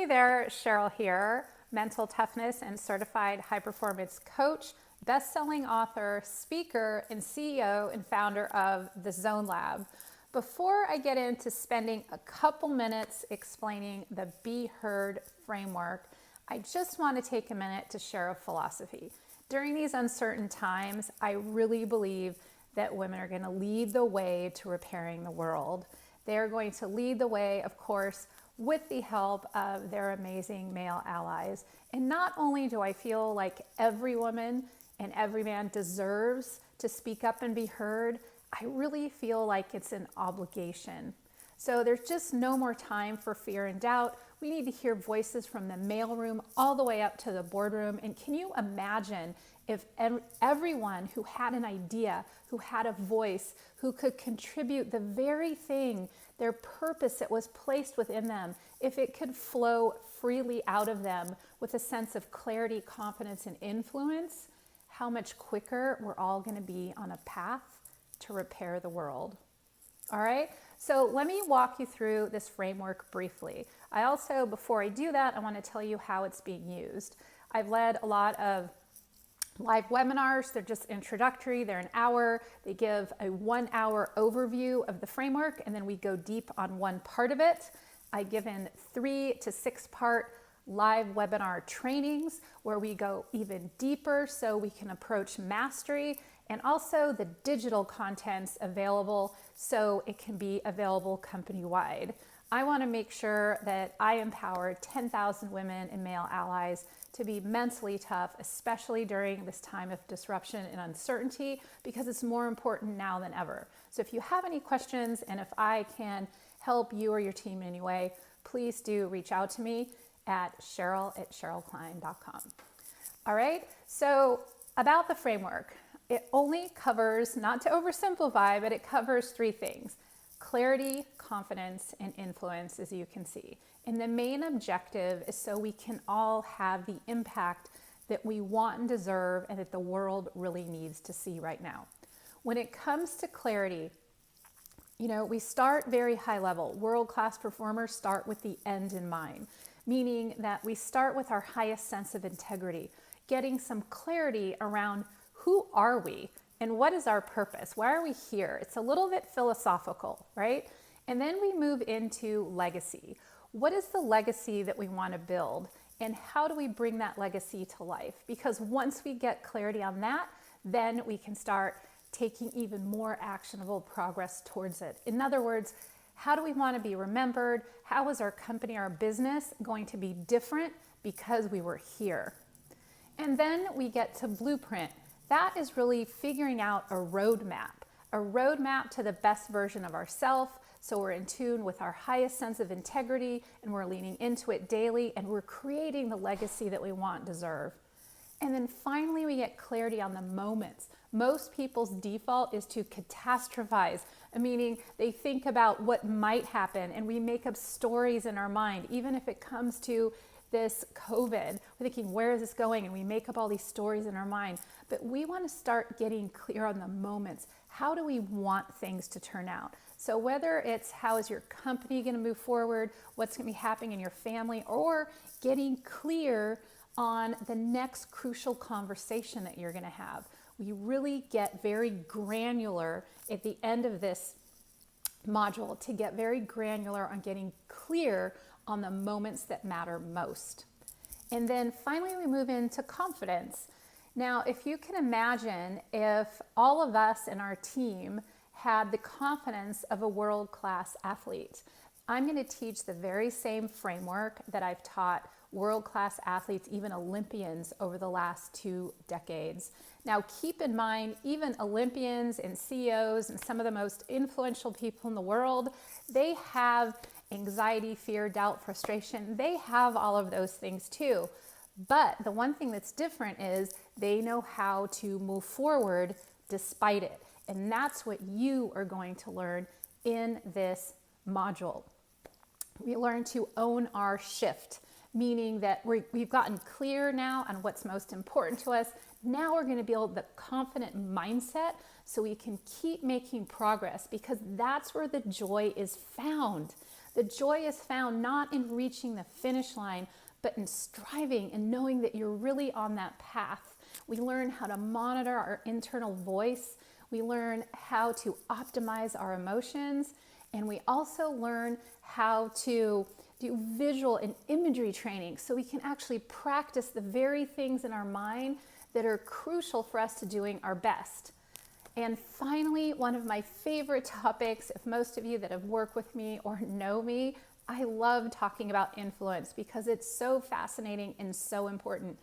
Hey there, Sheryl here, mental toughness and certified high performance coach, best-selling author, speaker, and CEO and founder of the Zone Lab. Before I get into spending a couple minutes explaining the b.HER.d framework, I just want to take a minute to share a philosophy. During these uncertain times, I really believe that women are going to lead the way to repairing the world. They're going to lead the way, of course, with the help of their amazing male allies. And not only do I feel like every woman and every man deserves to speak up and be heard, I really feel like it's an obligation. So there's just no more time for fear and doubt. We need to hear voices from the mailroom all the way up to the boardroom. And can you imagine if everyone who had an idea, who had a voice, who could contribute the very thing, their purpose that was placed within them, if it could flow freely out of them with a sense of clarity, confidence, and influence, how much quicker we're all going to be on a path to repair the world. All right, so let me walk you through this framework briefly. I also, before I do that, I want to tell you how it's being used. I've led a lot of live webinars. They're just introductory. They're an hour. They give a 1 hour overview of the framework, and then we go deep on one part of it. I've given 3 to 6 part live webinar trainings where we go even deeper so we can approach mastery, and also the digital contents available so it can be available company-wide. I want to make sure that I empower 10,000 women and male allies to be mentally tough, especially during this time of disruption and uncertainty, because it's more important now than ever. So if you have any questions and if I can help you or your team in any way, please do reach out to me at Sheryl@SherylKline.com. All right, so about the framework, it only covers, not to oversimplify, but it covers 3 things: clarity, confidence, and influence, as you can see. And the main objective is so we can all have the impact that we want and deserve and that the world really needs to see right now. When it comes to clarity, you know, we start very high level. World-class performers start with the end in mind, meaning that we start with our highest sense of integrity, getting some clarity around who are we and what is our purpose? Why are we here? It's a little bit philosophical, right? And then we move into legacy. What is the legacy that we want to build? And how do we bring that legacy to life? Because once we get clarity on that, then we can start taking even more actionable progress towards it. In other words, how do we want to be remembered? How is our company, our business going to be different because we were here? And then we get to blueprint. That is really figuring out a roadmap to the best version of ourselves, so we're in tune with our highest sense of integrity and we're leaning into it daily and we're creating the legacy that we want and deserve. And then finally we get clarity on the moments. Most people's default is to catastrophize, meaning they think about what might happen and we make up stories in our mind. Even if it comes to this COVID, we're thinking, where is this going? And we make up all these stories in our mind. But we want to start getting clear on the moments. How do we want things to turn out? So whether it's how is your company going to move forward, what's going to be happening in your family, or getting clear on the next crucial conversation that you're going to have. We really get very granular at the end of this module to get very granular on getting clear on the moments that matter most. And then finally we move into confidence. Now, if you can imagine if all of us in our team had the confidence of a world-class athlete, I'm going to teach the very same framework that I've taught world-class athletes, even Olympians, over the last 2 decades. Now, keep in mind, even Olympians and CEOs and some of the most influential people in the world, they have anxiety, fear, doubt, frustration. They have all of those things too. But the one thing that's different is they know how to move forward despite it. And that's what you are going to learn in this module. We learn to own our shift, meaning that we've gotten clear now on what's most important to us. Now we're going to build the confident mindset so we can keep making progress, because that's where the joy is found. The joy is found not in reaching the finish line, but in striving and knowing that you're really on that path. We learn how to monitor our internal voice. We learn how to optimize our emotions. And we also learn how to do visual and imagery training so we can actually practice the very things in our mind that are crucial for us to doing our best. And finally, one of my favorite topics, if most of you that have worked with me or know me, I love talking about influence because it's so fascinating and so important.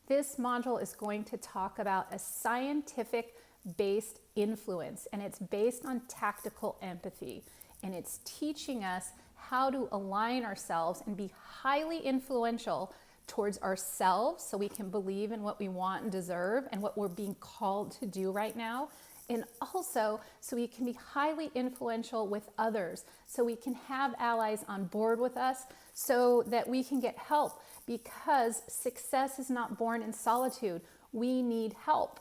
This module is going to talk about a scientific-based influence, and it's based on tactical empathy. And it's teaching us how to align ourselves and be highly influential towards ourselves so we can believe in what we want and deserve and what we're being called to do right now. And also so we can be highly influential with others, so we can have allies on board with us so that we can get help, because success is not born in solitude. We need help.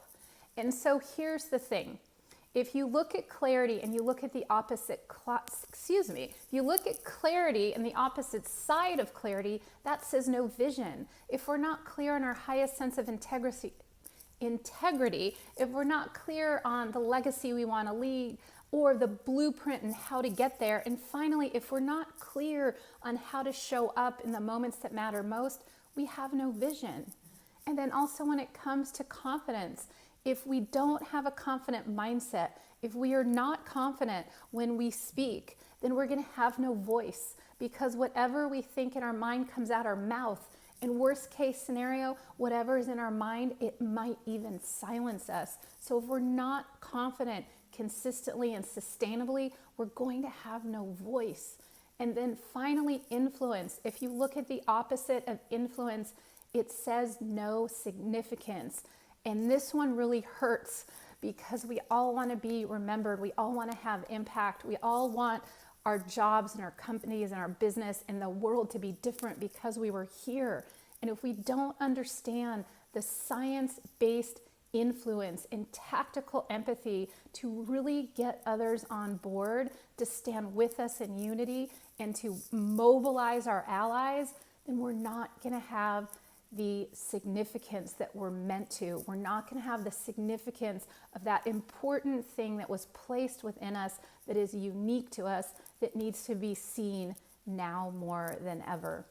And so here's the thing. If you look at clarity and you look at the opposite, if you look at clarity and the opposite side of clarity, that says no vision. If we're not clear on our highest sense of integrity, if we're not clear on the legacy we want to lead or the blueprint and how to get there, and finally, if we're not clear on how to show up in the moments that matter most, we have no vision. And then also when it comes to confidence, if we don't have a confident mindset, if we are not confident when we speak, then we're going to have no voice, because whatever we think in our mind comes out our mouth. In worst case scenario, whatever is in our mind, it might even silence us. So if we're not confident consistently and sustainably, we're going to have no voice. And then finally, influence. If you look at the opposite of influence, it says no significance. And this one really hurts because we all want to be remembered. We all want to have impact. We all want our jobs and our companies and our business and the world to be different because we were here. And if we don't understand the science-based influence and tactical empathy to really get others on board, to stand with us in unity and to mobilize our allies, then we're not going to have the significance that we're meant to. We're not going to have the significance of that important thing that was placed within us, that is unique to us, that needs to be seen now more than ever.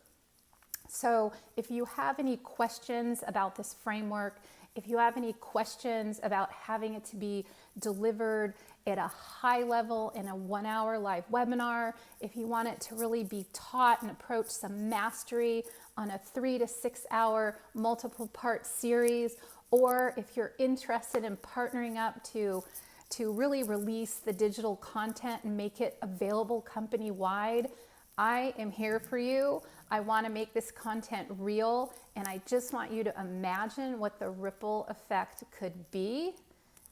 So if you have any questions about this framework, if you have any questions about having it to be delivered at a high level in a 1-hour live webinar, if you want it to really be taught and approach some mastery on a 3 to 6 hour multiple part series, or if you're interested in partnering up to really release the digital content and make it available company-wide, I am here for you. I want to make this content real, and I just want you to imagine what the ripple effect could be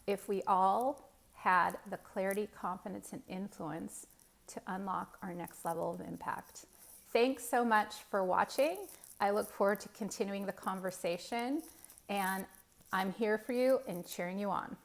if we all had the clarity, confidence, and influence to unlock our next level of impact. Thanks so much for watching. I look forward to continuing the conversation, and I'm here for you and cheering you on.